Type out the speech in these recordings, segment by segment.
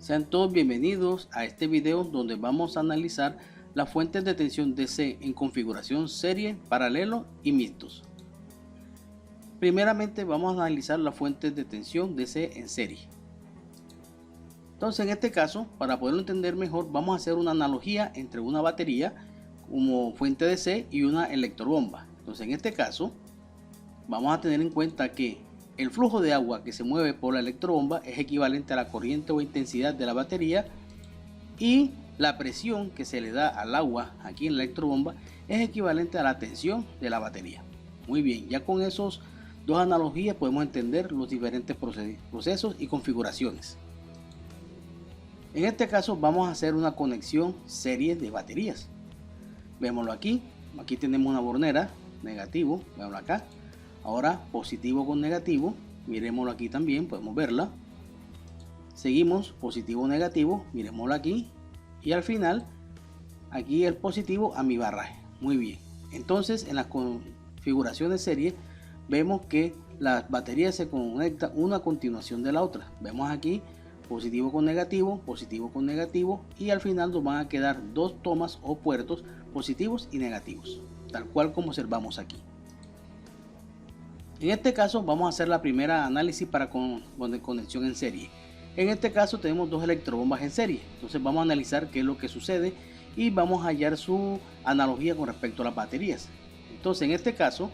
Sean todos bienvenidos a este video donde vamos a analizar las fuentes de tensión DC en configuración serie, paralelo y mixtos. Primeramente vamos a analizar las fuentes de tensión DC en serie. Entonces en este caso, para poderlo entender mejor, vamos a hacer una analogía entre una batería como fuente DC y una electrobomba. Entonces en este caso vamos a tener en cuenta que el flujo de agua que se mueve por la electrobomba es equivalente a la corriente o intensidad de la batería, y la presión que se le da al agua aquí en la electrobomba es equivalente a la tensión de la batería. Muy bien, ya con esos dos analogías podemos entender los diferentes procesos y configuraciones. En este caso vamos a hacer una conexión serie de baterías. Vémoslo aquí tenemos una bornera, negativo, vémoslo acá. Ahora positivo con negativo, miremoslo aquí también, podemos verla. Seguimos positivo negativo, miremoslo aquí. Y al final, aquí el positivo a mi barraje. Muy bien. Entonces en las configuraciones serie vemos que las baterías se conectan una a continuación de la otra. Vemos aquí positivo con negativo, y al final nos van a quedar dos tomas o puertos positivos y negativos, tal cual como observamos aquí. En este caso vamos a hacer la primera análisis para conexión en serie. En este caso tenemos dos electrobombas en serie, entonces vamos a analizar qué es lo que sucede y vamos a hallar su analogía con respecto a las baterías. Entonces en este caso,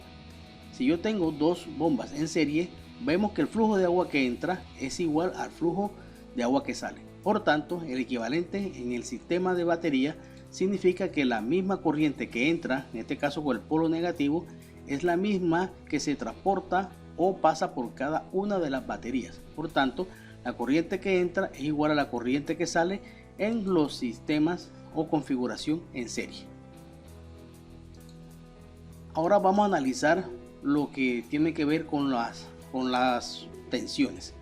si yo tengo dos bombas en serie, vemos que el flujo de agua que entra es igual al flujo de agua que sale. Por tanto, el equivalente en el sistema de batería significa que la misma corriente que entra, en este caso con el polo negativo, es la misma que se transporta o pasa por cada una de las baterías. Por tanto, la corriente que entra es igual a la corriente que sale en los sistemas o configuración en serie. Ahora vamos a analizar lo que tiene que ver con las tensiones.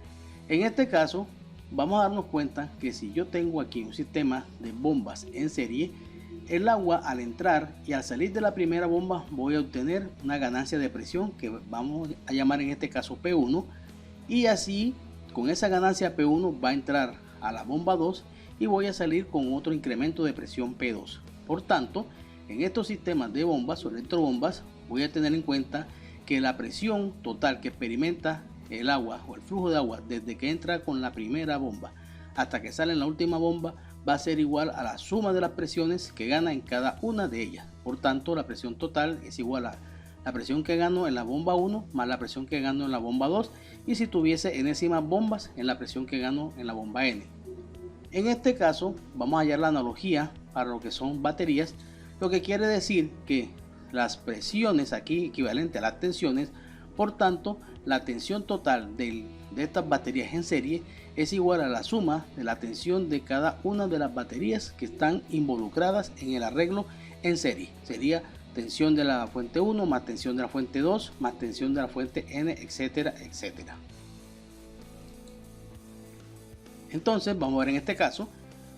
En este caso vamos a darnos cuenta que si yo tengo aquí un sistema de bombas en serie, el agua al entrar y al salir de la primera bomba voy a obtener una ganancia de presión que vamos a llamar en este caso P1, y así con esa ganancia P1 va a entrar a la bomba 2 y voy a salir con otro incremento de presión P2. Por tanto, en estos sistemas de bombas o electrobombas voy a tener en cuenta que la presión total que experimenta el agua o el flujo de agua desde que entra con la primera bomba hasta que sale en la última bomba va a ser igual a la suma de las presiones que gana en cada una de ellas. Por tanto, la presión total es igual a la presión que gano en la bomba 1 más la presión que gano en la bomba 2, y si tuviese enésimas bombas, en la presión que gano en la bomba N. En este caso vamos a hallar la analogía para lo que son baterías, lo que quiere decir que las presiones aquí equivalente a las tensiones. Por tanto, la tensión total de estas baterías en serie es igual a la suma de la tensión de cada una de las baterías que están involucradas en el arreglo en serie. Sería tensión de la fuente 1 más tensión de la fuente 2 más tensión de la fuente N, etcétera, etcétera. Entonces vamos a ver en este caso,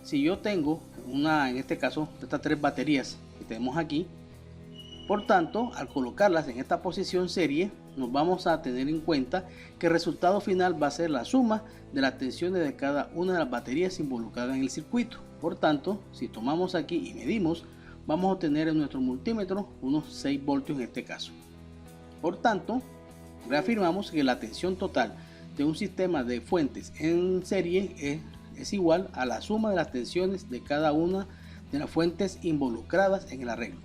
si yo tengo en este caso de estas tres baterías que tenemos aquí, por tanto, al colocarlas en esta posición serie, nos vamos a tener en cuenta que el resultado final va a ser la suma de las tensiones de cada una de las baterías involucradas en el circuito. Por tanto, si tomamos aquí y medimos, vamos a obtener en nuestro multímetro unos 6 voltios en este caso. Por tanto, reafirmamos que la tensión total de un sistema de fuentes en serie es igual a la suma de las tensiones de cada una de las fuentes involucradas en el arreglo.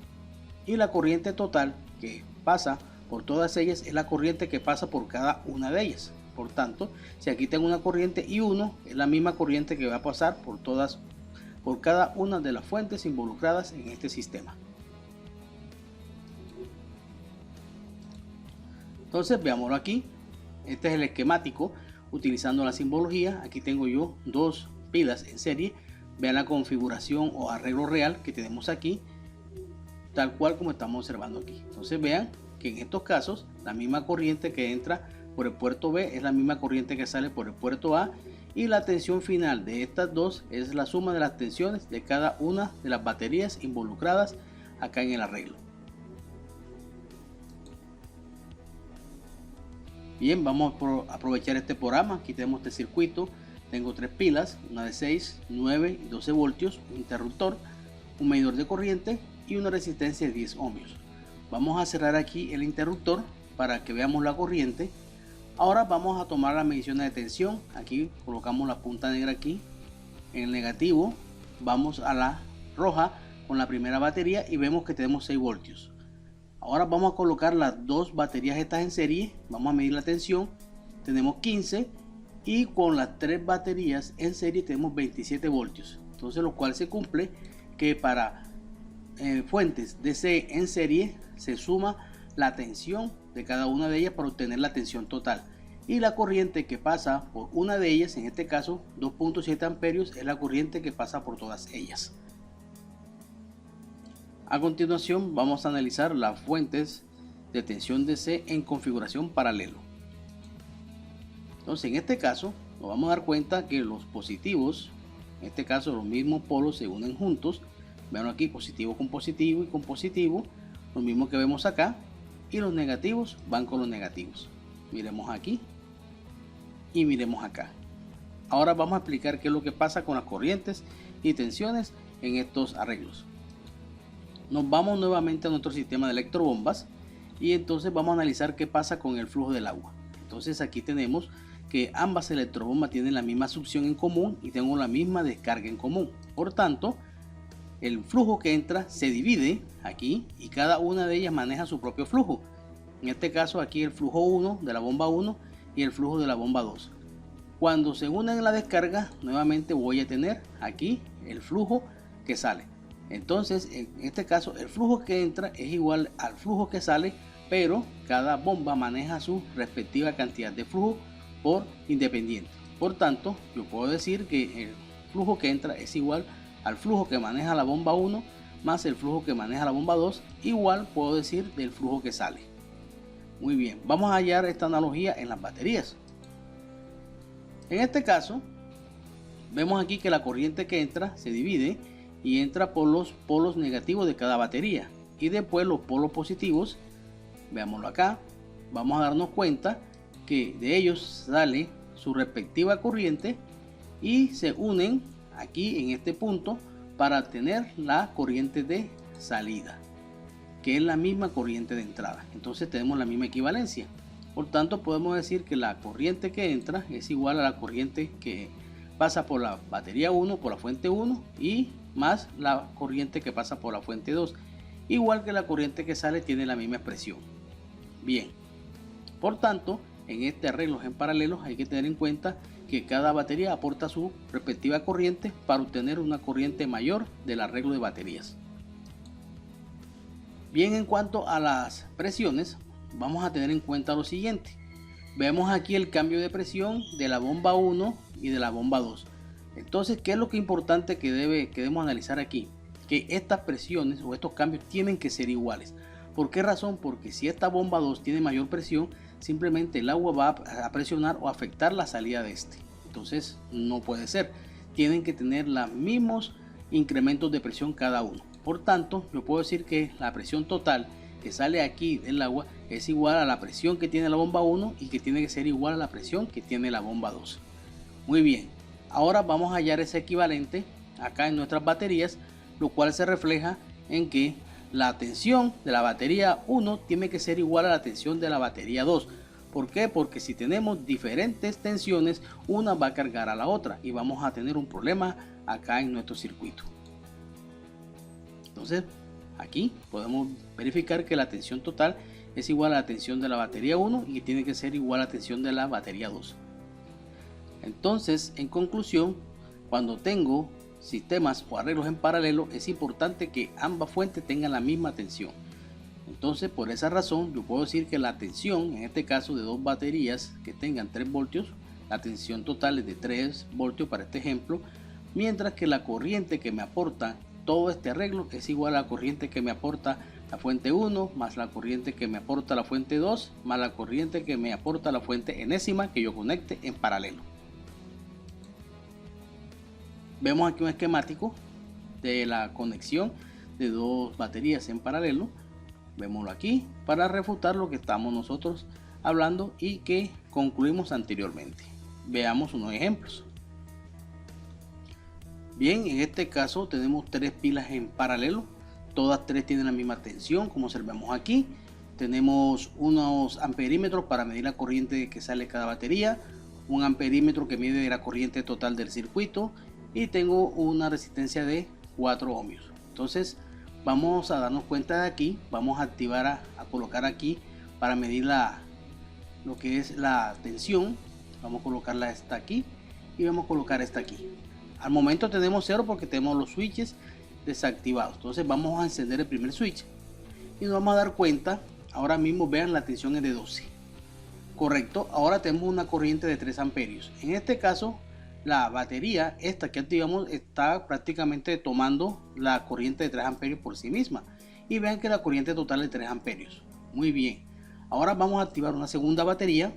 Y la corriente total que pasa por todas ellas es la corriente que pasa por cada una de ellas. Por tanto, si aquí tengo una corriente I1, es la misma corriente que va a pasar por cada una de las fuentes involucradas en este sistema. Entonces veámoslo aquí. Este es el esquemático utilizando la simbología. Aquí tengo yo dos pilas en serie. Vean la configuración o arreglo real que tenemos aquí, tal cual como estamos observando aquí. Entonces vean que en estos casos la misma corriente que entra por el puerto B es la misma corriente que sale por el puerto A, y la tensión final de estas dos es la suma de las tensiones de cada una de las baterías involucradas acá en el arreglo. Bien, vamos a aprovechar este programa. Aquí tenemos este circuito tengo 3 pilas, una de 6, 9 y 12 voltios, un interruptor, un medidor de corriente y una resistencia de 10 ohmios. Vamos a cerrar aquí el interruptor para que veamos la corriente. Ahora vamos a tomar las mediciones de tensión. Aquí colocamos la punta negra aquí en el negativo, vamos a la roja con la primera batería y vemos que tenemos 6 voltios. Ahora vamos a colocar las dos baterías estas en serie, vamos a medir la tensión, tenemos 15 y con las 3 baterías en serie tenemos 27 voltios. Entonces lo cual se cumple que para fuentes DC en serie se suma la tensión de cada una de ellas para obtener la tensión total, y la corriente que pasa por una de ellas, en este caso 2.7 amperios, es la corriente que pasa por todas ellas. A continuación vamos a analizar las fuentes de tensión DC en configuración paralelo. Entonces en este caso nos vamos a dar cuenta que los positivos, en este caso los mismos polos, se unen juntos. Vean aquí, positivo con positivo y con positivo, lo mismo que vemos acá, y los negativos van con los negativos. Miremos aquí y miremos acá. Ahora vamos a explicar qué es lo que pasa con las corrientes y tensiones en estos arreglos. Nos vamos nuevamente a nuestro sistema de electrobombas y entonces vamos a analizar qué pasa con el flujo del agua. Entonces aquí tenemos que ambas electrobombas tienen la misma succión en común y tengo la misma descarga en común. Por tanto, el flujo que entra se divide aquí y cada una de ellas maneja su propio flujo. En este caso aquí el flujo 1 de la bomba 1 y el flujo de la bomba 2. Cuando se unen en la descarga, nuevamente voy a tener aquí el flujo que sale. Entonces en este caso el flujo que entra es igual al flujo que sale, pero cada bomba maneja su respectiva cantidad de flujo por independiente. Por tanto, yo puedo decir que el flujo que entra es igual al flujo que maneja la bomba 1 más el flujo que maneja la bomba 2, igual puedo decir del flujo que sale. Muy bien, vamos a hallar esta analogía en las baterías. En este caso, vemos aquí que la corriente que entra se divide y entra por los polos negativos de cada batería y después los polos positivos. Veámoslo acá, vamos a darnos cuenta que de ellos sale su respectiva corriente y se unen aquí en este punto para tener la corriente de salida, que es la misma corriente de entrada. Entonces tenemos la misma equivalencia. Por tanto podemos decir que la corriente que entra es igual a la corriente que pasa por la batería 1, por la fuente 1 y más la corriente que pasa por la fuente 2, igual que la corriente que sale tiene la misma expresión. Bien, por tanto en este arreglo en paralelo hay que tener en cuenta que cada batería aporta su respectiva corriente para obtener una corriente mayor del arreglo de baterías. Bien, en cuanto a las presiones, vamos a tener en cuenta lo siguiente. Vemos aquí el cambio de presión de la bomba 1 y de la bomba 2. Entonces, ¿qué es lo que es importante que debemos analizar aquí? Que estas presiones o estos cambios tienen que ser iguales. ¿Por qué razón? Porque si esta bomba 2 tiene mayor presión, simplemente el agua va a presionar o afectar la salida de este. Entonces no puede ser. Tienen que tener los mismos incrementos de presión cada uno. Por tanto, yo puedo decir que la presión total que sale aquí del agua es igual a la presión que tiene la bomba 1 y que tiene que ser igual a la presión que tiene la bomba 2. Muy bien. Ahora vamos a hallar ese equivalente acá en nuestras baterías, lo cual se refleja en que la tensión de la batería 1 tiene que ser igual a la tensión de la batería 2. ¿Por qué? Porque si tenemos diferentes tensiones, una va a cargar a la otra y vamos a tener un problema acá en nuestro circuito. Entonces, aquí podemos verificar que la tensión total es igual a la tensión de la batería 1 y que tiene que ser igual a la tensión de la batería 2. Entonces, en conclusión, cuando tengo sistemas o arreglos en paralelo, es importante que ambas fuentes tengan la misma tensión. Entonces, por esa razón, yo puedo decir que la tensión, en este caso de dos baterías que tengan 3 voltios, la tensión total es de 3 voltios para este ejemplo, mientras que la corriente que me aporta todo este arreglo es igual a la corriente que me aporta la fuente 1 más la corriente que me aporta la fuente 2 más la corriente que me aporta la fuente enésima que yo conecte en paralelo. Vemos aquí un esquemático de la conexión de dos baterías en paralelo. Vémoslo aquí para refutar lo que estamos nosotros hablando y que concluimos anteriormente. Veamos unos ejemplos. Bien, en este caso tenemos tres pilas en paralelo, todas tres tienen la misma tensión como observamos aquí. Tenemos unos amperímetros para medir la corriente que sale cada batería, un amperímetro que mide la corriente total del circuito y tengo una resistencia de 4 ohmios. Entonces vamos a darnos cuenta de aquí, vamos a activar a colocar aquí para medir lo que es la tensión. Vamos a colocarla esta aquí y vamos a colocar esta aquí. Al momento tenemos 0 porque tenemos los switches desactivados. Entonces vamos a encender el primer switch y nos vamos a dar cuenta. Ahora mismo vean, la tensión es de 12. Correcto, ahora tenemos una corriente de 3 amperios. En este caso la batería esta que activamos está prácticamente tomando la corriente de 3 amperios por sí misma. Y vean que la corriente total es 3 amperios. Muy bien, ahora vamos a activar una segunda batería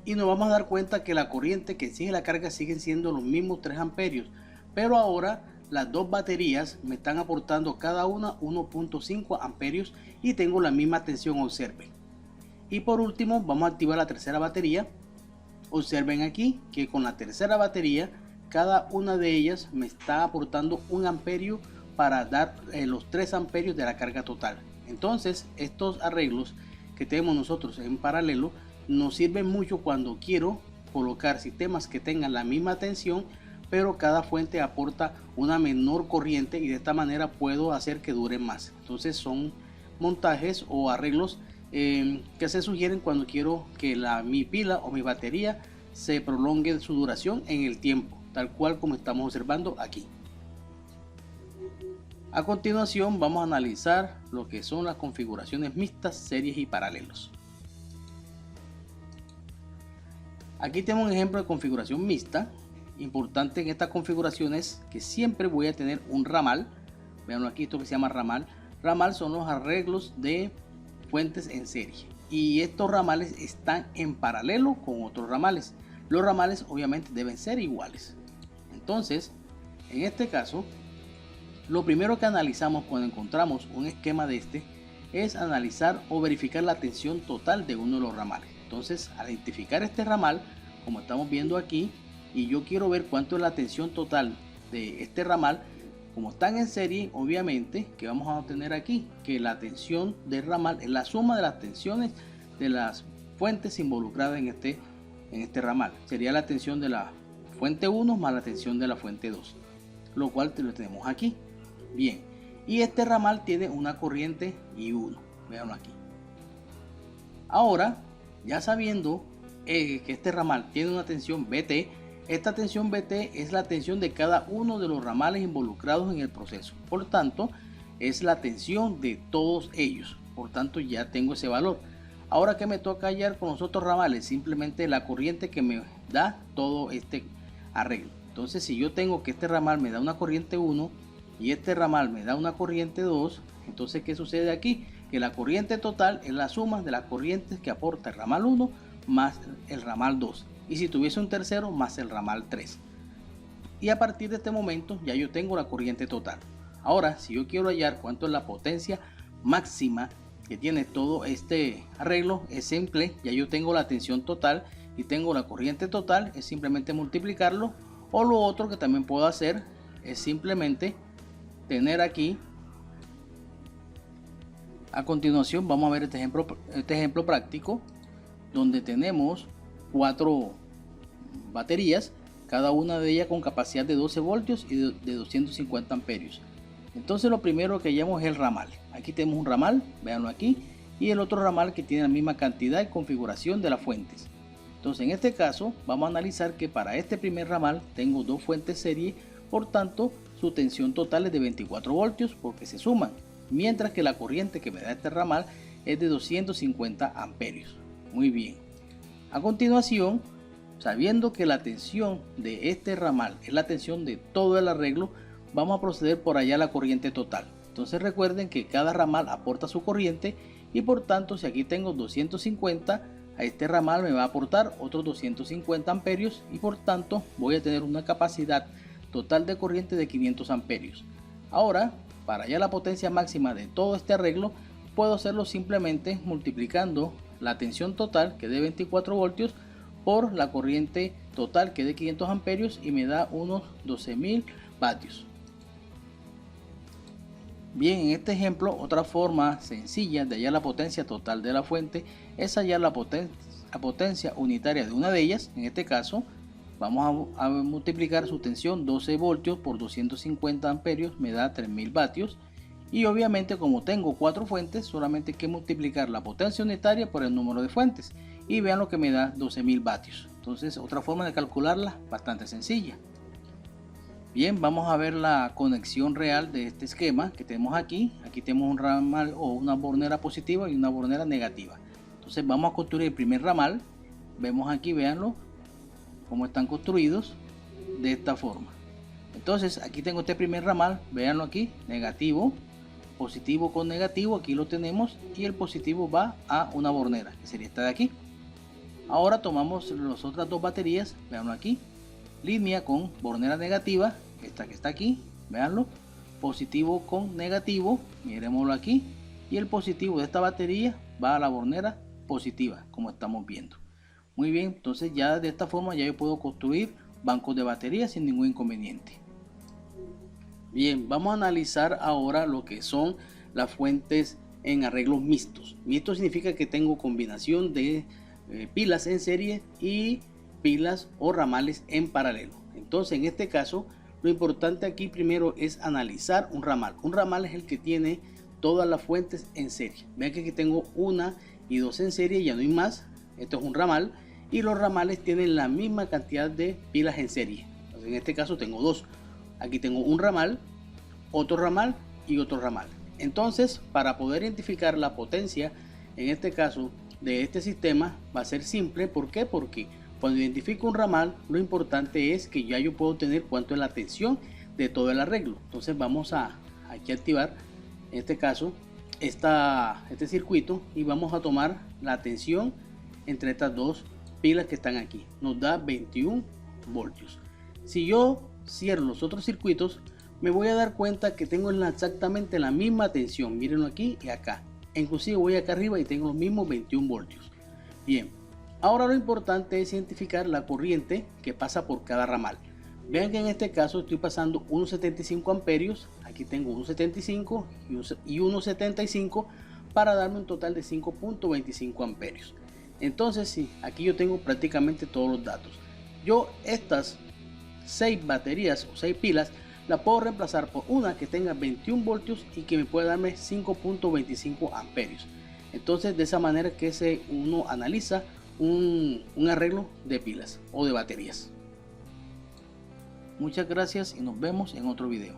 y nos vamos a dar cuenta que la corriente que sigue la carga siguen siendo los mismos 3 amperios. Pero ahora las dos baterías me están aportando cada una 1.5 amperios y tengo la misma tensión, observen. Y por último vamos a activar la tercera batería. Observen aquí que con la tercera batería cada una de ellas me está aportando 1 amperio para dar los 3 amperios de la carga total. Entonces estos arreglos que tenemos nosotros en paralelo nos sirven mucho cuando quiero colocar sistemas que tengan la misma tensión, pero cada fuente aporta una menor corriente y de esta manera puedo hacer que dure más. Entonces son montajes o arreglos que se sugieren cuando quiero que mi pila o mi batería se prolongue su duración en el tiempo, tal cual como estamos observando aquí. A continuación vamos a analizar lo que son las configuraciones mixtas, series y paralelos. Aquí tengo un ejemplo de configuración mixta. Importante en esta configuración es que siempre voy a tener un ramal. Vean aquí esto que se llama ramal. Ramal son los arreglos de fuentes en serie y estos ramales están en paralelo con otros ramales. Los ramales obviamente deben ser iguales. Entonces en este caso lo primero que analizamos cuando encontramos un esquema de este es analizar o verificar la tensión total de uno de los ramales. Entonces al identificar este ramal, como estamos viendo aquí, y yo quiero ver cuánto es la tensión total de este ramal, como están en serie, obviamente que vamos a obtener aquí que la tensión del ramal es la suma de las tensiones de las fuentes involucradas en este ramal. Sería la tensión de la fuente 1 más la tensión de la fuente 2, lo cual lo tenemos aquí. Bien, y este ramal tiene una corriente I1, veanlo aquí. Ahora, ya sabiendo que este ramal tiene una tensión BT, esta tensión BT es la tensión de cada uno de los ramales involucrados en el proceso. Por tanto, es la tensión de todos ellos. Por tanto, ya tengo ese valor. Ahora, ¿qué me toca hallar con los otros ramales? Simplemente la corriente que me da todo este arreglo. Entonces, si yo tengo que este ramal me da una corriente 1 y este ramal me da una corriente 2, entonces, ¿qué sucede aquí? Que la corriente total es la suma de las corrientes que aporta el ramal 1 más el ramal 2. Y si tuviese un tercero más el ramal 3. Y a partir de este momento ya yo tengo la corriente total. Ahora, si yo quiero hallar cuánto es la potencia máxima que tiene todo este arreglo, es simple. Ya yo tengo la tensión total y tengo la corriente total, es simplemente multiplicarlo. O lo otro que también puedo hacer es simplemente tener aquí. A continuación vamos a ver este ejemplo práctico donde tenemos 4 baterías, cada una de ellas con capacidad de 12 voltios y de 250 amperios. Entonces lo primero que hallamos es el ramal. Aquí tenemos un ramal, véanlo aquí, y el otro ramal que tiene la misma cantidad y configuración de las fuentes. Entonces en este caso vamos a analizar que para este primer ramal tengo dos fuentes serie, por tanto su tensión total es de 24 voltios porque se suman, mientras que la corriente que me da este ramal es de 250 amperios. Muy bien. A continuación, sabiendo que la tensión de este ramal es la tensión de todo el arreglo, vamos a proceder por allá a la corriente total. Entonces recuerden que cada ramal aporta su corriente y por tanto si aquí tengo 250, a este ramal me va a aportar otros 250 amperios y por tanto voy a tener una capacidad total de corriente de 500 amperios. Ahora, para hallar la potencia máxima de todo este arreglo, puedo hacerlo simplemente multiplicando la tensión total, que es de 24 voltios, por la corriente total que de 500 amperios y me da unos 12.000 vatios. Bien, en este ejemplo, otra forma sencilla de hallar la potencia total de la fuente es hallar la potencia unitaria de una de ellas. En este caso, vamos a multiplicar su tensión 12 voltios por 250 amperios, me da 3000 vatios. Y obviamente, como tengo 4 fuentes, solamente hay que multiplicar la potencia unitaria por el número de fuentes. Y vean lo que me da 12.000 vatios. Entonces, otra forma de calcularla bastante sencilla. Bien, vamos a ver la conexión real de este esquema que tenemos aquí. Aquí tenemos un ramal o una bornera positiva y una bornera negativa. Entonces vamos a construir el primer ramal. Vemos aquí, véanlo, cómo están construidos de esta forma. Entonces aquí tengo este primer ramal, véanlo aquí, negativo, positivo con negativo, aquí lo tenemos, y el positivo va a una bornera, que sería esta de aquí. Ahora tomamos las otras dos baterías, véanlo aquí, línea con bornera negativa, esta que está aquí, véanlo, positivo con negativo, miremoslo aquí, y el positivo de esta batería va a la bornera positiva, como estamos viendo. Muy bien, entonces ya de esta forma ya yo puedo construir bancos de baterías sin ningún inconveniente. Bien, vamos a analizar ahora lo que son las fuentes en arreglos mixtos. Mixto significa que tengo combinación de pilas en serie y pilas o ramales en paralelo. Entonces en este caso lo importante aquí primero es analizar un ramal. Un ramal es el que tiene todas las fuentes en serie. Vean que aquí tengo una y dos en serie, ya no hay más. Esto es un ramal y los ramales tienen la misma cantidad de pilas en serie. Entonces, en este caso tengo dos. Aquí tengo un ramal, otro ramal y otro ramal. Entonces, para poder identificar la potencia, en este caso de este sistema, va a ser simple. ¿Por qué? Porque cuando identifico un ramal, lo importante es que ya yo puedo tener cuánto es la tensión de todo el arreglo. Entonces vamos a aquí activar, en este caso, este circuito, y vamos a tomar la tensión entre estas dos pilas que están aquí. Nos da 21 voltios. Si yo cierro los otros circuitos, me voy a dar cuenta que tengo exactamente la misma tensión. Mírenlo aquí y acá. Inclusive voy acá arriba y tengo los mismos 21 voltios. Bien, ahora lo importante es identificar la corriente que pasa por cada ramal. Vean que en este caso estoy pasando unos 75 amperios. Aquí tengo unos 75 y unos 75 para darme un total de 5.25 amperios. Entonces sí, aquí yo tengo prácticamente todos los datos. Yo estas 6 baterías o 6 pilas la puedo reemplazar por una que tenga 21 voltios y que me pueda darme 5.25 amperios. Entonces de esa manera que uno analiza un arreglo de pilas o de baterías. Muchas gracias y nos vemos en otro video.